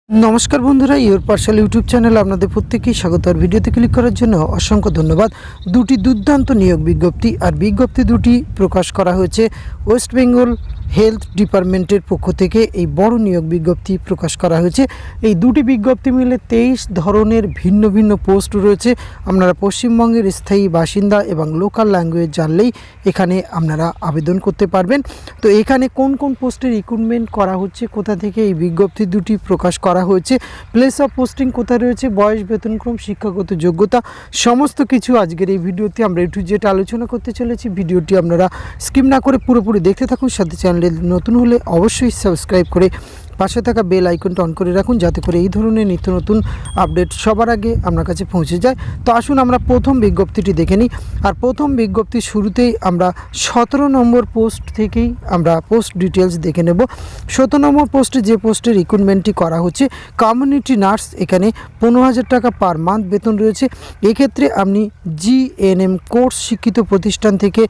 নমস্কার বন্ধুরা, your parcel YouTube চ্যানেলে আপনাদের প্রত্যেককেই স্বাগত। আর ভিডিওতে ক্লিক করার জন্য অসংখ্য ধন্যবাদ। দুটি দুর্দান্ত নিয়োগ বিজ্ঞপ্তি, আর বিজ্ঞপ্তি দুটি প্রকাশ করা হয়েছে ওয়েস্ট বেঙ্গল হেলথ ডিপার্টমেন্টের পক্ষ থেকে। এই বড় নিয়োগ বিজ্ঞপ্তি প্রকাশ করা হয়েছে। এই দুটি বিজ্ঞপ্তি মিলে 23 ধরনের ভিন্ন ভিন্ন পোস্ট রয়েছে। আপনারা পশ্চিমবঙ্গের স্থায়ী বাসিন্দা এবং লোকাল ল্যাঙ্গুয়েজ জানলেই এখানে আপনারা আবেদন করতে পারবেন। তো এখানে কোন কোন পোস্টে রিক্রুটমেন্ট করা হচ্ছে, কোথা থেকে এই বিজ্ঞপ্তি দুটি প্রকাশ করা হয়েছে, প্লেস অফ পোস্টিং কোথায় রয়েছে, বয়স, বেতনক্রম, শিক্ষাগত যোগ্যতা, সমস্ত কিছু আজকের এই ভিডিওতে আমরা একটু যেটা আলোচনা করতে চলেছি। ভিডিওটি আপনারা স্কিপ না করে পুরোপুরি দেখতে থাকুন। সাথে চ্যানেলে নতুন হলে অবশ্যই সাবস্ক্রাইব করে পাশে থাকা বেল আইকনটা অন করে রাখুন, যাতে করে এই ধরনের নিত্য নতুন আপডেট সবার আগে আপনার কাছে পৌঁছে যায়। তো আসুন আমরা প্রথম বিজ্ঞপ্তিটি দেখে নিই। আর প্রথম বিজ্ঞপ্তির শুরুতেই আমরা 17 নম্বর পোস্ট থেকেই আমরা পোস্ট ডিটেলস দেখে নেব। 17 নম্বর পোস্টে যে পোস্টে রিক্রুটমেন্টটি করা হচ্ছে কমিউনিটি নার্স, এখানে 15,000 টাকা পার মান্থ বেতন রয়েছে। এক্ষেত্রে আপনি GNM কোর্স শিক্ষিত প্রতিষ্ঠান থেকে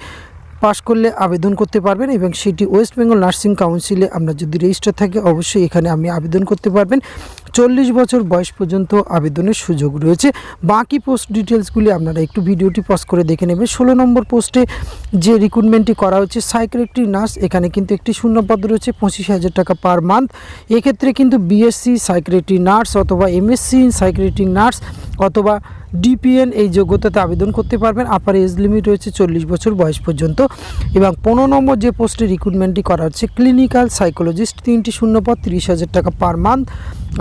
পাশ করলে আবেদন করতে পারবেন, এবং সেটি ওয়েস্ট বেঙ্গল নার্সিং কাউন্সিলে আপনার যদি রেজিস্টার থাকে অবশ্যই এখানে আপনি আবেদন করতে পারবেন। 40 বছর বয়স পর্যন্ত আবেদনের সুযোগ রয়েছে। বাকি পোস্ট ডিটেলসগুলি আপনারা একটু ভিডিওটি পজ করে দেখে নেবেন। 16 নম্বর পোস্টে যে রিক্রুটমেন্টটি করা হচ্ছে সাইকিয়াট্রিক নার্স, এখানে কিন্তু একটি শূন্যপদ রয়েছে 25,000 টাকা পার মান্থ। এক্ষেত্রে কিন্তু BSc সাইকিয়াট্রিক নার্স অথবা MSc সাইকিয়াট্রিক নার্স অথবা DPN এই যোগ্যতাতে আবেদন করতে পারবেন। আপার এজ লিমিট রয়েছে 40 বছর বয়স পর্যন্ত। এবং 15 নম্বর যে পোস্টে রিক্রুটমেন্টটি করা হচ্ছে ক্লিনিক্যাল সাইকোলজিস্ট, 3টি শূন্যপদ, 30,000 টাকা পার মান্থ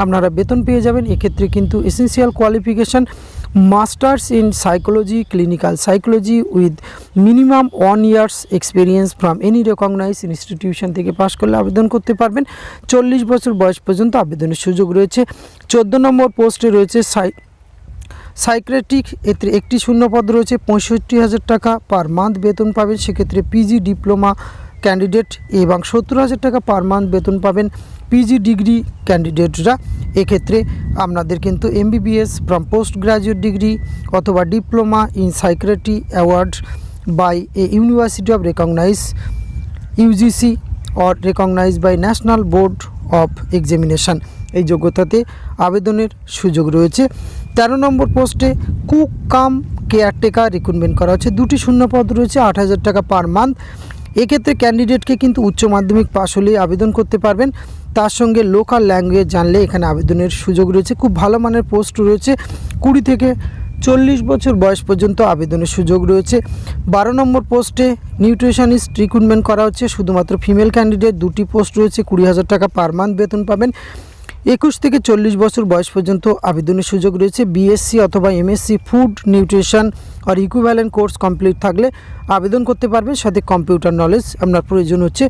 আপনারা বেতন পেয়ে যাবেন। এক্ষেত্রে কিন্তু essential qualification masters in psychology, clinical psychology with minimum 1 years experience from any recognise institution থেকে পাশ করলে আবেদন করতে পারবেন। 40 বছর বয়স পর্যন্ত আবেদনের সুযোগ রয়েছে। 14 নম্বর পোস্টে রয়েছে সাইকিয়াট্রিক, এতে একটি শূন্যপদ রয়েছে 65,000 টাকা পার মান্থ বেতন পাবেন। সেক্ষেত্রে PG ডিপ্লোমা ক্যান্ডিডেট, এবং 70,000 টাকা পার মান্থ বেতন পাবেন PG ডিগ্রি ক্যান্ডিডেটরা। এক্ষেত্রে আপনাদের কিন্তু MBBS from post graduate degree অথবা diploma in psychiatry award by a university of recognise UGC or recognise by national board of examination এই যোগ্যতাতে আবেদনের সুযোগ রয়েছে। 13 নম্বর পোস্টে কুক কাম কেয়ারটেকার রিক্রুটমেন্ট করা হচ্ছে। 2টি শূন্যপদ রয়েছে, 8,000 টাকা পার মান্থ। এক্ষেত্রে ক্যান্ডিডেটকে কিন্তু উচ্চ মাধ্যমিক পাশ হলেই আবেদন করতে পারবেন। তার সঙ্গে লোকাল ল্যাঙ্গুয়েজ জানলে এখানে আবেদনের সুযোগ রয়েছে। খুব ভালো মানের পোস্ট রয়েছে। 20 থেকে 40 বছর বয়স পর্যন্ত আবেদনের সুযোগ রয়েছে। 12 নম্বর পোস্টে নিউট্রিশনিস্ট রিক্রুটমেন্ট করা হচ্ছে, শুধুমাত্র ফিমেল ক্যান্ডিডেট। 2টি পোস্ট রয়েছে, 20,000 টাকা পার মান্থ বেতন পাবেন। 21 থেকে 40 বছর বয়স পর্যন্ত আবেদনের সুযোগ রয়েছে। BSc অথবা MSc ফুড নিউট্রিশন আর ইকুইভ্যালেন্ট কোর্স কমপ্লিট থাকলে আবেদন করতে পারবেন। সাথে কম্পিউটার নলেজ আপনার প্রয়োজন হচ্ছে।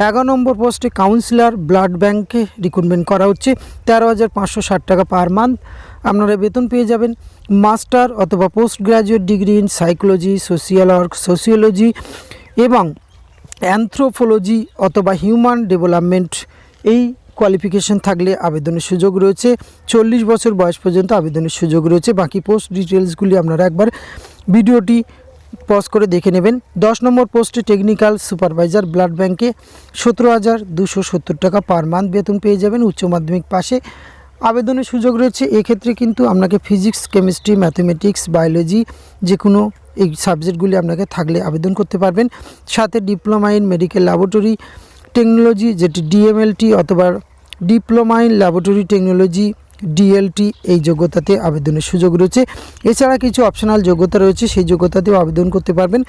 11 নম্বর পোস্টে কাউন্সিলর ব্লাড ব্যাঙ্কে রিক্রুটমেন্ট করা হচ্ছে। 13,560 টাকা পার মান্থ আপনারা বেতন পেয়ে যাবেন। মাস্টার অথবা post graduate degree in psychology, social work, sociology এবং অ্যানথ্রোপোলজি অথবা হিউম্যান ডেভেলপমেন্ট এই কোয়ালিফিকেশন থাকলে আবেদনের সুযোগ রয়েছে। 40 বছর বয়স পর্যন্ত আবেদনের সুযোগ রয়েছে। বাকি পোস্ট ডিটেলসগুলি আপনারা একবার ভিডিওটি পজ করে দেখে নেবেন। 10 নম্বর পোস্টে টেকনিক্যাল সুপারভাইজার ব্লাড ব্যাঙ্কে 17,270 টাকা পার মান্থ বেতন পেয়ে যাবেন। উচ্চ মাধ্যমিক পাশে আবেদনের সুযোগ রয়েছে। এক্ষেত্রে কিন্তু আপনাকে ফিজিক্স, কেমিস্ট্রি, ম্যাথমেটিক্স, বায়োলজি যে কোনো এই সাবজেক্টগুলি আপনাকে থাকলে আবেদন করতে পারবেন। সাথে diploma in medical laboratory technology, যেটি DMLT অথবা diploma in laboratory technology DLT এই যোগ্যতাতে আবেদনের সুযোগ রয়েছে। এছাড়া কিছু অপশনাল যোগ্যতা রয়েছে, সেই যোগ্যতাতেও আবেদন করতে পারবেন।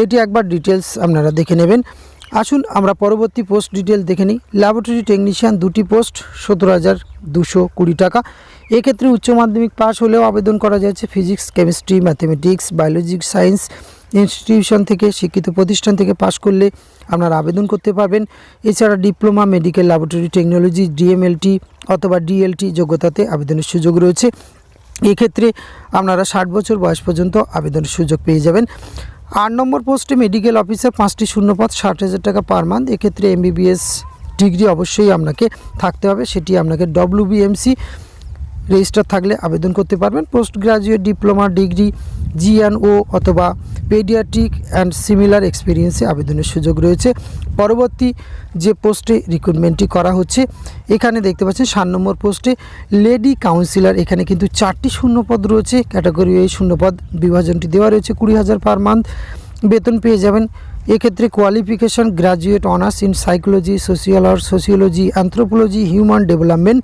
এটি একবার ডিটেলস আপনারা দেখে নেবেন। আসুন আমরা পরবর্তী পোস্ট ডিটেল দেখে নিই। ল্যাবরেটরি টেকনিশিয়ান, 2টি পোস্ট, 17,220 টাকা। এক্ষেত্রে উচ্চ মাধ্যমিক পাস হলেও আবেদন করা যাচ্ছে। Physics, chemistry, mathematics, biology science institution থেকে, শিক্ষিত প্রতিষ্ঠান থেকে পাশ করলে আপনারা আবেদন করতে পারবেন। এছাড়া diploma medical laboratory technology DMLT অথবা DLT যোগ্যতাতে আবেদনের সুযোগ রয়েছে। এক্ষেত্রে আপনারা 60 বছর বয়স পর্যন্ত আবেদনের সুযোগ পেয়ে যাবেন। 8 নম্বর পোস্টে মেডিকেল অফিসার, 5টি শূন্যপদ, 60,000 টাকা পার মান্থ। এক্ষেত্রে MBBS ডিগ্রি অবশ্যই আপনাকে থাকতে হবে, সেটি আপনাকে WBMC রেজিস্টার থাকলে আবেদন করতে পারবেন। পোস্ট গ্রাজুয়েট ডিপ্লোমা ডিগ্রি জিএনও অথবা পেডিয়াট্রিক অ্যান্ড সিমিলার এক্সপিরিয়েন্সে আবেদনের সুযোগ রয়েছে। পরবর্তী যে পোস্টে রিক্রুটমেন্টটি করা হচ্ছে, এখানে দেখতে পাচ্ছেন 7 নম্বর পোস্টে লেডি কাউন্সিলর। এখানে কিন্তু 4টি শূন্যপদ রয়েছে। ক্যাটাগরি এই শূন্যপদ বিভাজনটি দেওয়া রয়েছে। 20,000 পার মান্থ বেতন পেয়ে যাবেন। এক্ষেত্রে qualification graduate honours in psychology, sociology, anthropology, human development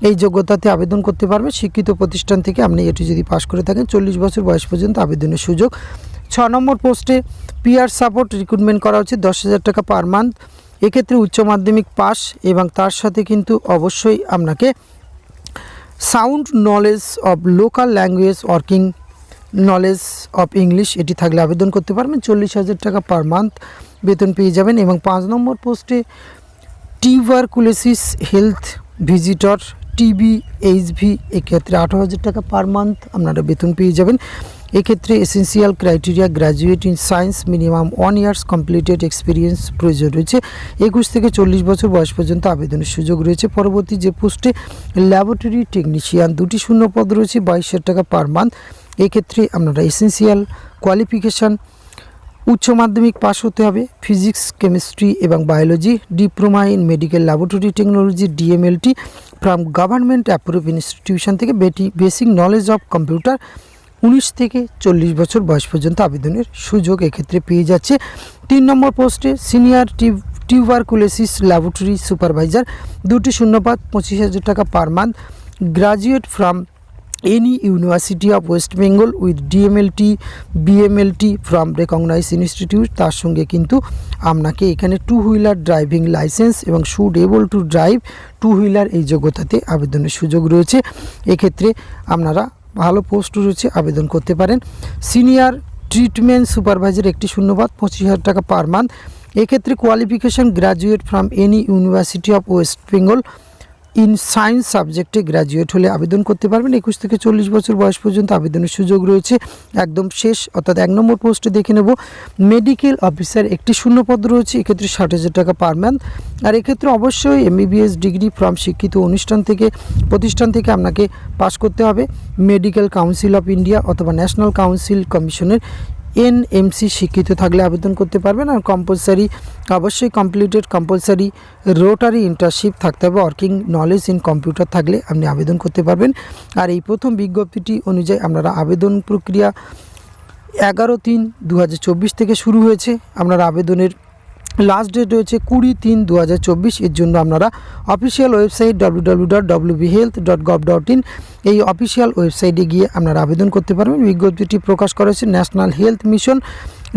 এই যোগ্যতাতে আবেদন করতে পারবেন। শিক্ষিত প্রতিষ্ঠান থেকে আপনি এটি যদি পাশ করে থাকেন 40 বছর বয়স পর্যন্ত আবেদনের সুযোগ। 6 নম্বর পোস্টে পিয়ার সাপোর্ট রিক্রুটমেন্ট করা হচ্ছে 10,000 টাকা পার মান্থ। এক্ষেত্রে উচ্চ মাধ্যমিক পাস এবং তার সাথে কিন্তু অবশ্যই আপনাকে sound knowledge of local language working knowledge of English এটি থাকলে আবেদন করতে পারবেন। 40,000 টাকা পার মান্থ বেতন পেয়ে যাবেন। এবং 5 নম্বর পোস্টে টিউবারকুলোসিস হেলথ ভিজিটর টিবি এইচভি এক্ষেত্রে 18,000 টাকা পার মান্থ আপনারা বেতন পেয়ে যাবেন। এক্ষেত্রে essential criteria graduate in science, minimum 1 years completed experience প্রয়োজন রয়েছে। 21 থেকে 40 বছর বয়স পর্যন্ত আবেদনের সুযোগ রয়েছে। পরবর্তী যে পোস্টে ল্যাবরেটরি টেকনিশিয়ান 2টি শূন্যপদ রয়েছে 22,000 টাকা পার মান্থ। এক্ষেত্রে আপনারা এসেন্সিয়াল কোয়ালিফিকেশান উচ্চ মাধ্যমিক পাস হতে হবে, ফিজিক্স, কেমিস্ট্রি এবং biology, diploma in medical laboratory technology DMLT from government approve institution থেকে বেসিক নলেজ অফ কম্পিউটার 19 থেকে 40 বছর বয়স পর্যন্ত আবেদনের সুযোগ এক্ষেত্রে পেয়ে যাচ্ছে। 3 নম্বর পোস্টে সিনিয়র টিউবারকুলোসিস ল্যাবরেটরি সুপারভাইজার 2টি শূন্যপদ 25,000 টাকা per month. Graduate from any university of West Bengal with DMLT BMLT from recognised institute. তার সঙ্গে কিন্তু আপনাকে এখানে 2 হুইলার ড্রাইভিং লাইসেন্স এবং should able to drive 2 wheeler এই যোগ্যতাতে আবেদনের সুযোগ রয়েছে। এক্ষেত্রে আপনারা ভালো পোস্ট রয়েছে, আবেদন করতে পারেন। সিনিয়র ট্রিটমেন্ট সুপারভাইজার 1টি শূন্যপদ 25,000 টাকা পার মান্থ। এক্ষেত্রে qualification graduate from any university of West Bengal in science সাবজেক্টে গ্র্যাজুয়েট হলে আবেদন করতে পারবেন। 21 থেকে 40 বছর বয়স পর্যন্ত আবেদনের সুযোগ রয়েছে। একদম শেষ অর্থাৎ 1 নম্বর পোস্টে দেখে নেব মেডিকেল অফিসার 1টি শূন্যপদ রয়েছে। এক্ষেত্রে 60,000 টাকা পার মান্থ। আর এক্ষেত্রে অবশ্যই MBBS ডিগ্রি ফ্রম শিক্ষিত প্রতিষ্ঠান থেকে আপনাকে পাস করতে হবে। মেডিকেল কাউন্সিল অফ ইন্ডিয়া অথবা ন্যাশনাল কাউন্সিল কমিশনের NMC শিক্ষিত থাকলে আবেদন করতে পারবেন। আর অবশ্যই কম্পালসারি রোটারি ইন্টার্নশিপ থাকতে হবে। ওয়ার্কিং নলেজ ইন কম্পিউটার থাকলে আপনি আবেদন করতে পারবেন। আর এই প্রথম বিজ্ঞপ্তিটি অনুযায়ী আপনারা আবেদন প্রক্রিয়া 11/3/2024 থেকে শুরু হয়েছে। আপনারা আবেদনের লাস্ট ডেট রয়েছে 20/3/2024। এর জন্য আপনারা অফিসিয়াল ওয়েবসাইট www.wbhealth.gov.in এই অফিসিয়াল ওয়েবসাইটে গিয়ে আপনারা আবেদন করতে পারবেন। বিজ্ঞপ্তিটি প্রকাশ করা হয়েছে national health mission,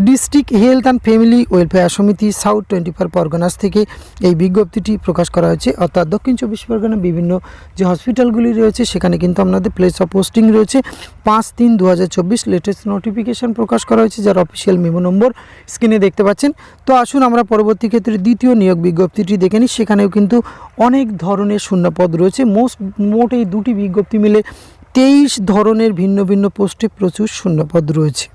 district health and family welfare সমিতি, সাউথ 24 পরগনাস থেকে এই বিজ্ঞপ্তিটি প্রকাশ করা হয়েছে। অর্থাৎ দক্ষিণ 24 পরগনার বিভিন্ন যে হসপিটালগুলি রয়েছে সেখানে কিন্তু আপনাদের প্লেস অফ পোস্টিং রয়েছে। 5/3/2024 লেটেস্ট নোটিফিকেশান প্রকাশ করা হয়েছে, যার অফিসিয়াল মেমো নম্বর স্ক্রিনে দেখতে পাচ্ছেন। তো আসুন আমরা পরবর্তী ক্ষেত্রে দ্বিতীয় নিয়োগ বিজ্ঞপ্তিটি দেখে নিই। সেখানেও কিন্তু অনেক ধরনের শূন্যপদ রয়েছে। মোট এই 2টি বিজ্ঞপ্তি মিলে 23 ধরনের ভিন্ন ভিন্ন পোস্টে প্রচুর শূন্যপদ রয়েছে।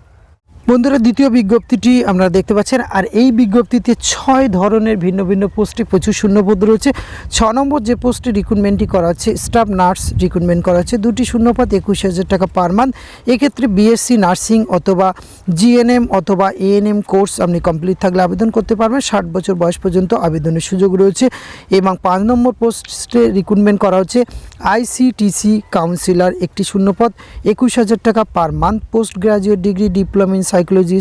বন্ধুরা, দ্বিতীয় বিজ্ঞপ্তিটি আপনারা দেখতে পাচ্ছেন। আর এই বিজ্ঞপ্তিতে 6 ধরনের ভিন্ন ভিন্ন পোস্টে প্রচুর শূন্যপদ রয়েছে। 6 নম্বর যে পোস্টে রিক্রুটমেন্টটি করা হচ্ছে স্টাফ নার্স রিক্রুটমেন্ট করা হচ্ছে 2টি শূন্যপদ 21,000 টাকা পার মান্থ। এক্ষেত্রে BSc নার্সিং অথবা GNM অথবা ANM কোর্স আপনি কমপ্লিট থাকলে আবেদন করতে পারবেন। 60 বছর বয়স পর্যন্ত আবেদনের সুযোগ রয়েছে। এবং 5 নম্বর পোস্টে রিক্রুটমেন্ট করা হচ্ছে ICTC কাউন্সিলর 1টি শূন্যপদ 21,000 টাকা per month. Post graduate degree diploma in psychology,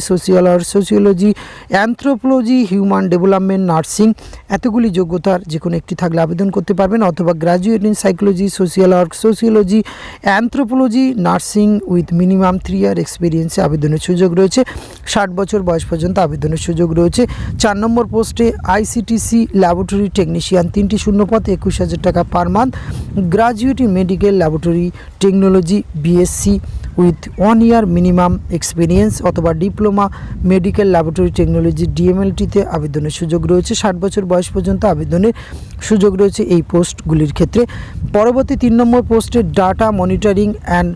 sociology, anthropology, human development, nursing এতগুলি যোগ্যতার যে কোনো একটি থাকলে আবেদন করতে পারবেন। অথবা graduate in psychology, sociology, anthropology, nursing with minimum 3 ইয়ার এক্সপিরিয়েন্সে আবেদনের সুযোগ রয়েছে। 60 বছর বয়স পর্যন্ত আবেদনের সুযোগ রয়েছে। 4 নম্বর পোস্টে ICTC ল্যাবরেটরি টেকনিশিয়ান 3টি শূন্যপদ 21,000 টাকা per month. Graduate in medical laboratory technology BSc with 1 year minimum experience অথবা ডিপ্লোমা মেডিকেল ল্যাবরেটরি টেকনোলজি DMLT-তে আবেদনের সুযোগ রয়েছে। 60 বছর বয়স পর্যন্ত আবেদনের সুযোগ রয়েছে এই পোস্টগুলির ক্ষেত্রে। পরবর্তী 3 নম্বর পোস্টে data monitoring and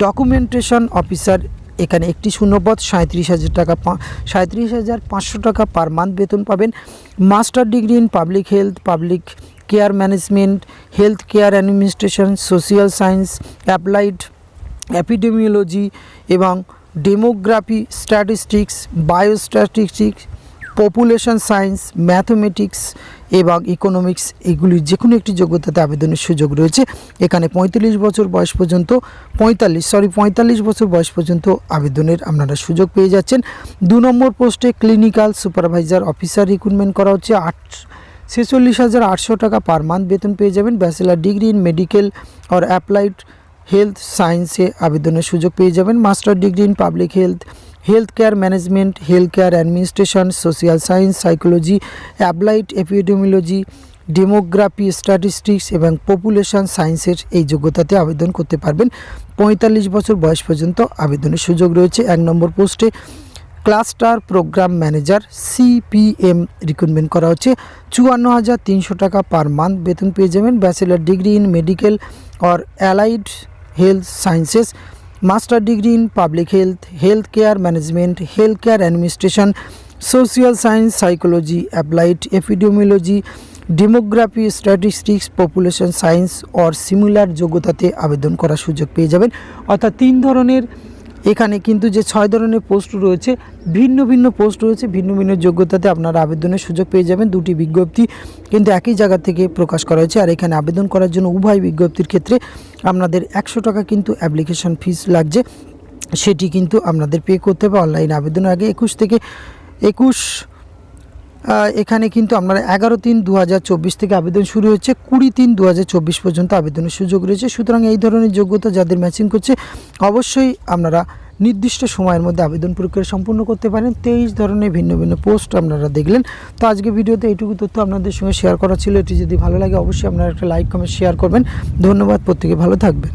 documentation officer এখানে 1টি শূন্যপদ 37,500 টাকা পার মান্থ বেতন পাবেন। Master degree in public health, public care management, health care administration, social science, applied epidemiology এবং demography, statistics, biostatistics, population science, mathematics এবং ইকোনমিক্স, এগুলির যে কোনো একটি যোগ্যতাতে আবেদনের সুযোগ রয়েছে। এখানে 45 বছর বয়স পর্যন্ত 45 বছর বয়স পর্যন্ত আবেদনের আপনারা সুযোগ পেয়ে যাচ্ছেন। 2 নম্বর পোস্টে ক্লিনিক্যাল সুপারভাইজার অফিসার রিক্রুটমেন্ট করা হচ্ছে। 46,800 টাকা পার মান্থ বেতন পেয়ে যাবেন। ব্যাচেলার ডিগ্রি ইন মেডিকেল और অ্যাপ্লাইড হেলথ সায়েন্সে আবেদনের সুযোগ পেয়ে যাবেন। Master degree in public health, health care management, health care administration, social science, psychology, applied epidemiology, demography, statistics এবং পপুলেশন সায়েন্সের এই যোগ্যতাতে আবেদন করতে পারবেন। 45 বছর বয়স পর্যন্ত আবেদনের সুযোগ রয়েছে। 1 নম্বর পোস্টে cluster programme manager CPM recruitment করা হচ্ছে। 54,300 টাকা পার মান্থ বেতন পেয়ে যাবেন। ব্যাচেলার ডিগ্রি ইন মেডিকেল और allied health sciences, master degree in public health, health care management, health care administration, social science, psychology, applied epidemiology, demography, statistics, population science और similar যোগ্যতাতে আবেদন করার সুযোগ পেয়ে যাবেন। অর্থাৎ 3 ধরনের এখানে কিন্তু যে 6 ধরনের পোস্ট রয়েছে, ভিন্ন ভিন্ন পোস্ট রয়েছে, ভিন্ন ভিন্ন যোগ্যতাতে আপনারা আবেদনের সুযোগ পেয়ে যাবেন। 2টি বিজ্ঞপ্তি কিন্তু একই জায়গা থেকে প্রকাশ করা হয়েছে। আর এখানে আবেদন করার জন্য উভয় বিজ্ঞপ্তির ক্ষেত্রে আপনাদের 100 টাকা কিন্তু অ্যাপ্লিকেশন ফিস লাগছে, সেটি কিন্তু আপনাদের পে করতে হবে অনলাইন আবেদনের আগে। 21 থেকে 21 এখানে কিন্তু আপনারা 11/3/2024 থেকে আবেদন শুরু হচ্ছে, 20/3/2024 পর্যন্ত আবেদনের সুযোগ রয়েছে। সুতরাং এই ধরনের যোগ্যতা যাদের ম্যাচিং করছে অবশ্যই আপনারা নির্দিষ্ট সময়ের মধ্যে আবেদন প্রক্রিয়া সম্পূর্ণ করতে পারেন। 23 ধরনের ভিন্ন ভিন্ন পোস্ট আপনারা দেখলেন। তো আজকে ভিডিওতে এইটুকু তথ্য আপনাদের সঙ্গে শেয়ার করা ছিল। এটি যদি ভালো লাগে অবশ্যই আপনারা একটা লাইক, কমেন্ট, শেয়ার করবেন। ধন্যবাদ, প্রত্যেকে ভালো থাকবেন।